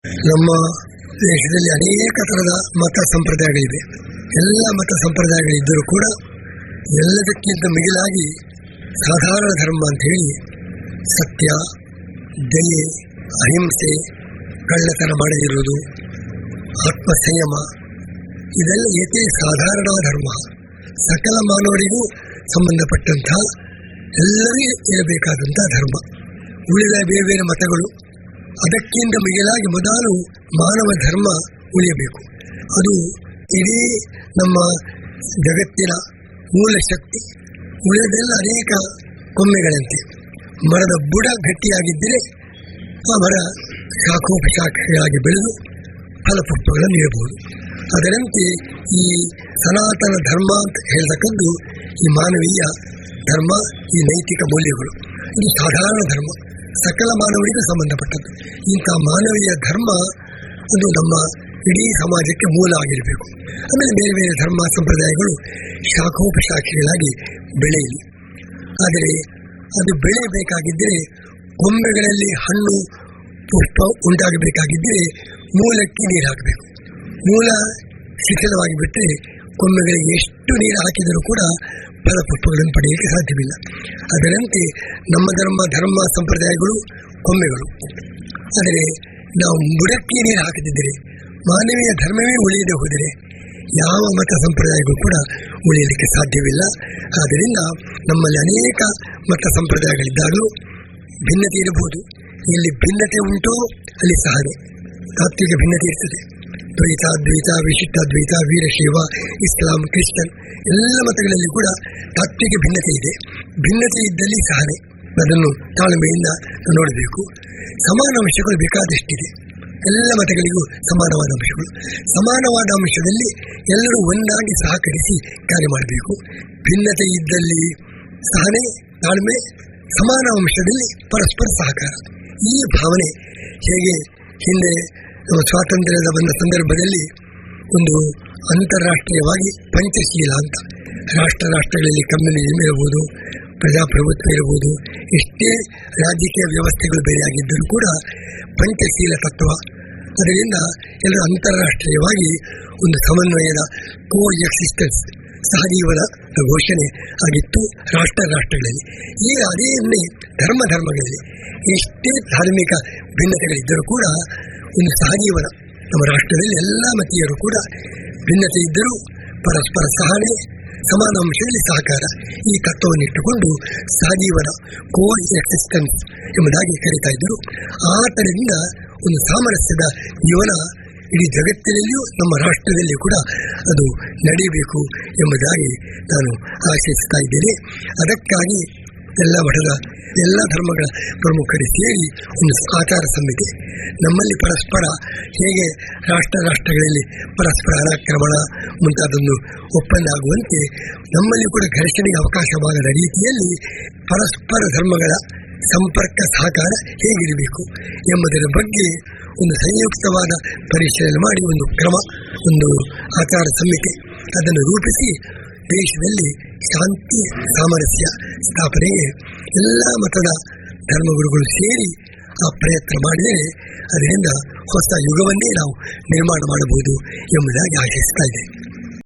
ನಮ್ಮ ದೇಶದಲ್ಲಿ ಅನೇಕ ಥರದ ಮತ ಸಂಪ್ರದಾಯಗಳಿವೆ. ಎಲ್ಲ ಮತ ಸಂಪ್ರದಾಯಗಳಿದ್ದರೂ ಕೂಡ ಎಲ್ಲದಕ್ಕಿಂತ ಮಿಗಿಲಾಗಿ ಸಾಧಾರಣ ಧರ್ಮ ಅಂತ ಹೇಳಿ ಸತ್ಯ, ದಯೆ, ಅಹಿಂಸೆ, ಕಳ್ಳತನ ಮಾಡದಿರುವುದು, ಆತ್ಮ ಸಂಯಮ, ಇದೆಲ್ಲ ಏಕೆ ಸಾಧಾರಣ ಧರ್ಮ. ಸಕಲ ಮಾನವರಿಗೂ ಸಂಬಂಧಪಟ್ಟಂತಹ ಎಲ್ಲರಿಗೂ ಇರಬೇಕಾದಂತಹ ಧರ್ಮ. ಉಳಿದ ಬೇರೆ ಬೇರೆ ಮತಗಳು ಅದಕ್ಕಿಂತ ಮಿಗಿಲಾಗಿ ಮೊದಲು ಮಾನವ ಧರ್ಮ ಉಳಿಯಬೇಕು. ಅದು ಇಡೀ ನಮ್ಮ ಜಗತ್ತಿನ ಮೂಲ ಶಕ್ತಿ. ಉಳಿದೆಲ್ಲ ಅನೇಕ ಕೊಂಬೆಗಳಂತೆ. ಮರದ ಬುಡ ಗಟ್ಟಿಯಾಗಿದ್ದರೆ ಆ ಮರ ಶಾಖೋಪಶಾಖೆಯಾಗಿ ಬೆಳೆದು ಫಲಪುಷ್ಪಗಳನ್ನು ನೀಡಬಹುದು. ಅದರಂತೆ ಈ ಸನಾತನ ಧರ್ಮ ಅಂತ ಹೇಳ್ತಕ್ಕದ್ದು ಈ ಮಾನವೀಯ ಧರ್ಮ, ಈ ನೈತಿಕ ಮೌಲ್ಯಗಳು. ಇದು ಸಾಧಾರಣ ಧರ್ಮ, ಸಕಲ ಮಾನವರಿಗೂ ಸಂಬಂಧಪಟ್ಟದ್ದು. ಇಂಥ ಮಾನವೀಯ ಧರ್ಮ ಅದು ನಮ್ಮ ಇಡೀ ಸಮಾಜಕ್ಕೆ ಮೂಲ ಆಗಿರಬೇಕು. ಆಮೇಲೆ ಬೇರೆ ಬೇರೆ ಧರ್ಮ ಸಂಪ್ರದಾಯಗಳು ಶಾಖೋಪಶಾಖೆಗಳಾಗಿ ಬೆಳೆಯಲಿ. ಆದರೆ ಅದು ಬೆಳೆಯಬೇಕಾಗಿದ್ದರೆ, ಕೊಂಬೆಗಳಲ್ಲಿ ಹಣ್ಣು ಪುಷ್ಪ ಉಂಟಾಗಬೇಕಾಗಿದ್ದರೆ ಮೂಲಕ್ಕೆ ನೀರು ಹಾಕಬೇಕು. ಮೂಲ ಶಿಥಿಲವಾಗಿ ಬಿಟ್ಟರೆ ಕೊಂಬೆಗಳಿಗೆ ಎಷ್ಟು ನೀರು ಹಾಕಿದರೂ ಕೂಡ ಫಲಪುಷ್ಪಗಳನ್ನು ಪಡೆಯಲಿಕ್ಕೆ ಸಾಧ್ಯವಿಲ್ಲ. ಅದರಂತೆ ನಮ್ಮ ಧರ್ಮ ಸಂಪ್ರದಾಯಗಳು ಕೊಂಬೆಗಳು. ಆದರೆ ನಾವು ಬುಡಕ್ಕೆ ನೀರು ಹಾಕದಿದ್ದರೆ, ಮಾನವೀಯ ಧರ್ಮವೇ ಉಳಿಯದೆ ಹೋದರೆ ಯಾವ ಮತ ಸಂಪ್ರದಾಯಗಳು ಕೂಡ ಉಳಿಯಲಿಕ್ಕೆ ಸಾಧ್ಯವಿಲ್ಲ. ಆದ್ದರಿಂದ ನಮ್ಮಲ್ಲಿ ಅನೇಕ ಮತ ಸಂಪ್ರದಾಯಗಳಿದ್ದಾಗಲೂ ಭಿನ್ನತೆ ಇರಬಹುದು. ಎಲ್ಲಿ ಭಿನ್ನತೆ ಉಂಟೋ ಅಲ್ಲಿ ಸಹನೆ, ತಾತ್ವಿಕ ಭಿನ್ನತೆ ಇರ್ತದೆ. ದ್ವೈತ, ದ್ವೈತ, ವಿಶಿಷ್ಟ ದ್ವೈತ, ವೀರಶೈವ, ಇಸ್ಲಾಂ, ಕ್ರಿಶ್ಚಿಯನ್ ಎಲ್ಲ ಮತಗಳಲ್ಲಿ ಕೂಡ ತಾತ್ವಿಕ ಭಿನ್ನತೆ ಇದೆ. ಭಿನ್ನತೆ ಇದ್ದಲ್ಲಿ ಸಹನೆ, ಅದನ್ನು ತಾಳ್ಮೆಯಿಂದ ನೋಡಬೇಕು. ಸಮಾನ ಅಂಶಗಳು ಬೇಕಾದಷ್ಟಿದೆ. ಎಲ್ಲ ಮತಗಳಿಗೂ ಸಮಾನವಾದ ಅಂಶಗಳು. ಸಮಾನವಾದ ಅಂಶದಲ್ಲಿ ಎಲ್ಲರೂ ಒಂದಾಗಿ ಸಹಕರಿಸಿ ಕಾರ್ಯ ಮಾಡಬೇಕು. ಭಿನ್ನತೆ ಇದ್ದಲ್ಲಿ ಸಹನೆ, ತಾಳ್ಮೆ, ಸಮಾನ ಅಂಶದಲ್ಲಿ ಪರಸ್ಪರ ಸಹಕಾರ. ಈ ಭಾವನೆ ಹೇಗೆ ಹಿಂದೆ ಸ್ವಾತಂತ್ರ್ಯದ ಬಂದ ಸಂದರ್ಭದಲ್ಲಿ ಒಂದು ಅಂತಾರಾಷ್ಟ್ರೀಯವಾಗಿ ಪಂಚಶೀಲ ಅಂತ, ರಾಷ್ಟ್ರಗಳಲ್ಲಿ ಕಮ್ಯುನಿಸಂ ಇರಬಹುದು, ಪ್ರಜಾಪ್ರಭುತ್ವ ಇರಬಹುದು, ಎಷ್ಟೇ ರಾಜಕೀಯ ವ್ಯವಸ್ಥೆಗಳು ಬೇರೆಯಾಗಿದ್ದರೂ ಕೂಡ ಪಂಚಶೀಲ ತತ್ವ, ಅದರಿಂದ ಎಲ್ಲರೂ ಅಂತಾರಾಷ್ಟ್ರೀಯವಾಗಿ ಒಂದು ಸಮನ್ವಯದ ಕೋ ಎಕ್ಸಿಸ್ಟೆನ್ಸ್, ಸಹಜೀವನ ಘೋಷಣೆ ಆಗಿತ್ತು ರಾಷ್ಟ್ರಗಳಲ್ಲಿ. ಈಗ ಅದೇನೇ ಧರ್ಮಗಳಲ್ಲಿ ಎಷ್ಟೇ ಧಾರ್ಮಿಕ ಭಿನ್ನತೆಗಳಿದ್ದರೂ ಕೂಡ ಒಂದು ಸಹಜೀವನ ನಮ್ಮ ರಾಷ್ಟ್ರದಲ್ಲಿ ಎಲ್ಲ ಮತೀಯರು ಕೂಡ ಭಿನ್ನತೆ ಇದ್ದರೂ ಪರಸ್ಪರ ಸಹನೆ, ಸಮಾನ ಅಂಶದಲ್ಲಿ ಸಹಕಾರ, ಈ ತತ್ವವನ್ನಿಟ್ಟುಕೊಂಡು ಸಹಜೀವನ ಕೋ ಎಕ್ಸಿಸ್ಟೆನ್ಸ್ ಎಂಬುದಾಗಿ ಕರೀತಾ ಇದ್ದರು. ಆ ಥರದಿಂದ ಒಂದು ಸಾಮರಸ್ಯದ ಜೀವನ ಇಡೀ ಜಗತ್ತಿನಲ್ಲಿಯೂ ನಮ್ಮ ರಾಷ್ಟ್ರದಲ್ಲಿ ಕೂಡ ಅದು ನಡೆಯಬೇಕು ಎಂಬುದಾಗಿ ನಾನು ಆಶಿಸ್ತಾ ಇದ್ದೇನೆ. ಅದಕ್ಕಾಗಿ ಎಲ್ಲ ಮಠದ ಎಲ್ಲ ಧರ್ಮಗಳ ಪ್ರಮುಖರು ಸೇರಿ ಒಂದು ಆಚಾರ ಸಂಹಿತೆ, ನಮ್ಮಲ್ಲಿ ಪರಸ್ಪರ ಹೇಗೆ ರಾಷ್ಟ್ರಗಳಲ್ಲಿ ಪರಸ್ಪರ ಅನಾಕ್ರಮಣ ಮುಂತಾದೊಂದು ಒಪ್ಪಂದ ಆಗುವಂತೆ ನಮ್ಮಲ್ಲಿ ಕೂಡ ಘರ್ಷಣೆಗೆ ಅವಕಾಶವಾಗದ ರೀತಿಯಲ್ಲಿ ಪರಸ್ಪರ ಧರ್ಮಗಳ ಸಂಪರ್ಕ ಸಹಕಾರ ಹೇಗಿರಬೇಕು ಎಂಬುದರ ಬಗ್ಗೆ ಒಂದು ಸಂಯುಕ್ತವಾದ ಪರಿಶೀಲನೆ ಮಾಡಿ ಒಂದು ಕ್ರಮ, ಒಂದು ಆಚಾರ ಸಂಹಿತೆ ಅದನ್ನು ರೂಪಿಸಿ ದೇಶದಲ್ಲಿ ಶಾಂತಿ ಸಾಮರಸ್ಯ ಸ್ಥಾಪನೆಗೆ ಎಲ್ಲ ಮತದ ಧರ್ಮಗುರುಗಳು ಸೇರಿ ಆ ಪ್ರಯತ್ನ ಮಾಡಿದರೆ ಅದರಿಂದ ಹೊಸ ಯುಗವನ್ನೇ ನಾವು ನಿರ್ಮಾಣ ಮಾಡಬಹುದು ಎಂಬುದಾಗಿ ಆಶಿಸ್ತಾ ಇದೆ.